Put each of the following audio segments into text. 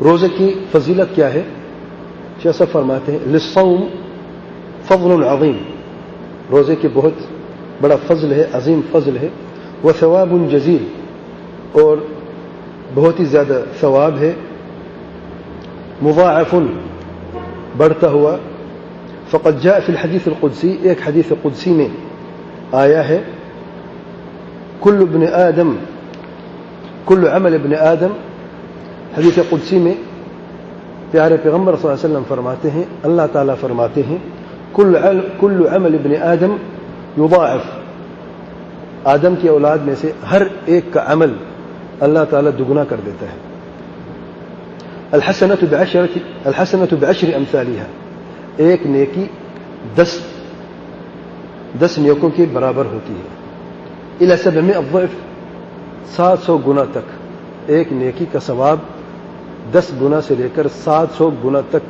روزے کی فضیلت کیا ہے؟ شیخ صاحب فرماتے ہیں للصوم فضل عظیم، روزے کی بہت بڑا فضل ہے، عظیم فضل ہے، وثواب جزیل، اور بہت ہی زیادہ ثواب ہے، مضاعف بڑھتا ہوا، فقد جاء فی الحدیث القدسی، ایک حدیث قدسی میں آیا ہے، کل ابن آدم کل عمل ابن آدم، حدیث قدسی میں پیارے پیغمبر صلی اللہ علیہ وسلم فرماتے ہیں، اللہ تعالیٰ فرماتے ہیں کل عمل ابن آدم یضاعف، آدم کی اولاد میں سے ہر ایک کا عمل اللہ تعالیٰ دگنا کر دیتا ہے، الحسنۃ بعشر امثالها، ایک نیکی 10 نیکوں کے برابر ہوتی ہے، الی 700 ضعف، 700 گنا تک، ایک نیکی کا ثواب 10 گنا سے لے کر 700 گنا تک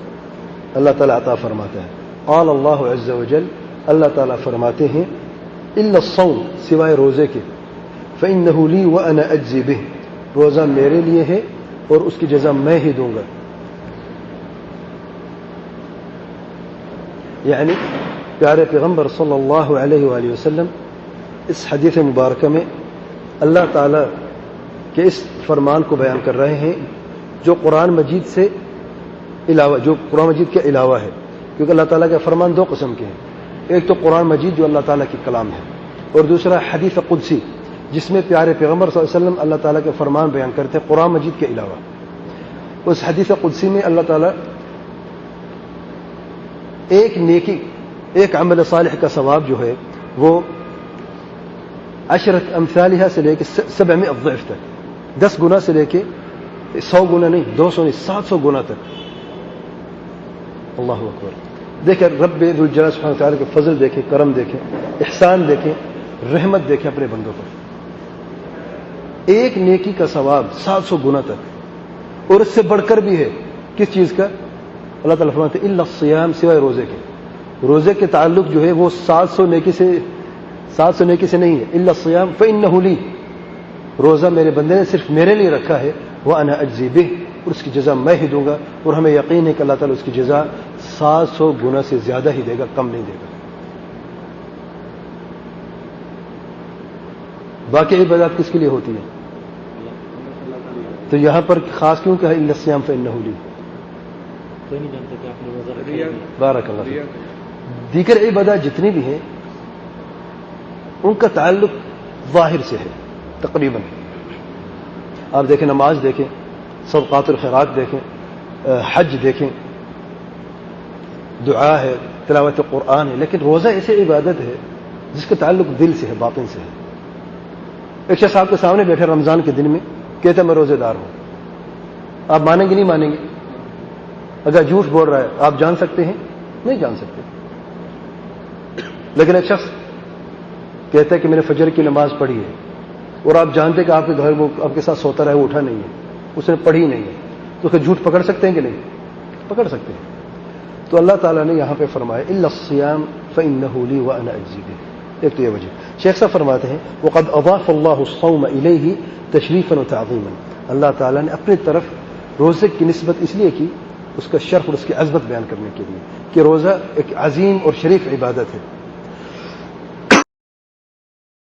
اللہ تعالیٰ عطا فرماتا ہے۔ قال اللہ عز وجل، اللہ تعالیٰ فرماتے ہیں الا الصوم، سوائے روزے کے، فإنه لی وأنا أجزی به، روزہ میرے لیے ہے اور اس کی جزا میں ہی دوں گا۔ یعنی پیارے پیغمبر صلی اللہ علیہ وآلہ وسلم اس حدیث مبارکہ میں اللہ تعالیٰ کے اس فرمان کو بیان کر رہے ہیں جو قرآن مجید سے علاوہ، جو قرآن مجید کے علاوہ ہے، کیونکہ اللہ تعالیٰ کے فرمان 2 قسم کے ہیں، ایک تو قرآن مجید جو اللہ تعالیٰ کی کلام ہے، اور دوسرا حدیث قدسی جس میں پیارے پیغمبر صلی اللہ علیہ وسلم اللہ تعالیٰ کے فرمان بیان کرتے ہیں قرآن مجید کے علاوہ۔ اس حدیث قدسی میں اللہ تعالیٰ ایک نیکی، ایک عمل صالح کا ثواب جو ہے وہ 10 امثالها سے لے کے 700 ضعف تک، 10 گنا سے لے کے 100 گنا نہیں، 200 نہیں، 700 گنا تک۔ اللہ اکبر، دیکھیں رب ذوالجلال سبحانہ وتعالی کے فضل دیکھیں، کرم دیکھیں، احسان دیکھیں، رحمت دیکھیں اپنے بندوں پر، ایک نیکی کا ثواب 700 گنا تک، اور اس سے بڑھ کر بھی ہے کس چیز کا؟ اللہ تعالیٰ فرماتے ہیں الا الصیام، سوائے روزے کے، روزے کے تعلق جو ہے وہ 700 نیکی سے نہیں ہے، الا الصیام فإنہ لی، روزہ میرے بندے نے صرف میرے لیے رکھا ہے، وأنا أجزی بہ، اور اس کی جزا میں ہی دوں گا، اور ہمیں یقین ہے کہ اللہ تعالیٰ اس کی جزا 700 گنا سے زیادہ ہی دے گا، کم نہیں دے گا۔ باقی عبادات کس کے لیے ہوتی ہیں؟ تو یہاں پر خاص کیوں کہا الا الصیام فإنہ لی؟ بارک اللہ فیک۔ دیگر عبادات جتنی بھی ہیں ان کا تعلق ظاہر سے ہے تقریباً، آپ دیکھیں نماز دیکھیں، صدقات الخیرات دیکھیں، حج دیکھیں، دعا ہے، تلاوت قرآن ہے، لیکن روزہ ایسی عبادت ہے جس کا تعلق دل سے ہے، باطن سے ہے۔ ایک شخص آپ کے سامنے بیٹھے رمضان کے دن میں کہتے میں روزے دار ہوں، آپ مانیں گے نہیں مانیں گے؟ اگر جھوٹ بول رہا ہے آپ جان سکتے ہیں؟ نہیں جان سکتے۔ لیکن ایک شخص کہتا ہے کہ میں نے فجر کی نماز پڑھی ہے، اور آپ جانتے کہ آپ کے گھر وہ آپ کے ساتھ سوتا رہا ہے، وہ اٹھا نہیں ہے، اس نے پڑھی نہیں ہے، تو اس کا جھوٹ پکڑ سکتے ہیں کہ نہیں؟ پکڑ سکتے ہیں۔ تو اللہ تعالیٰ نے یہاں پہ فرمایا الا الصیام فإنہ لی وأنا أجزی بہ، ایک تو یہ وجہ۔ شیخ صاحب فرماتے ہیں وقد اضاف اللہ الصوم الیہ تشریفا وتعظیما، اللہ تعالیٰ نے اپنی طرف روزے کی نسبت اس لیے کی، اس کا شرف اور اس کی عظمت بیان کرنے کے لیے کہ روزہ ایک عظیم اور شریف عبادت ہے،